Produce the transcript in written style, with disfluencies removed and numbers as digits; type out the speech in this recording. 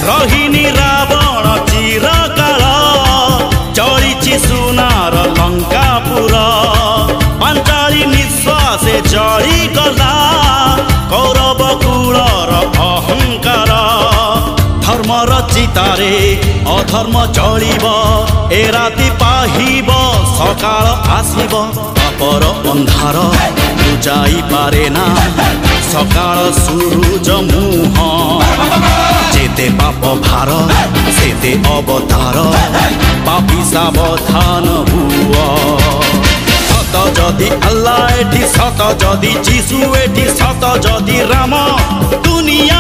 रहिनी रावण चिरकाल चलिछि सुनार लंकापुर पांचाली निश्वासे चली गला कौरव कुलर अहंकार धर्मर चितारे अधर्म चलिब ए राति पाहिब सकाळ आसिब पापर अंधार बुझाई पारे ना सकाळ सूरज मुह जेते पाप भार सेते अवतार पापी सावधान हुआ सत जदि अल्लाह एठी सत जदि जीसु एठी सत जदि राम दुनिया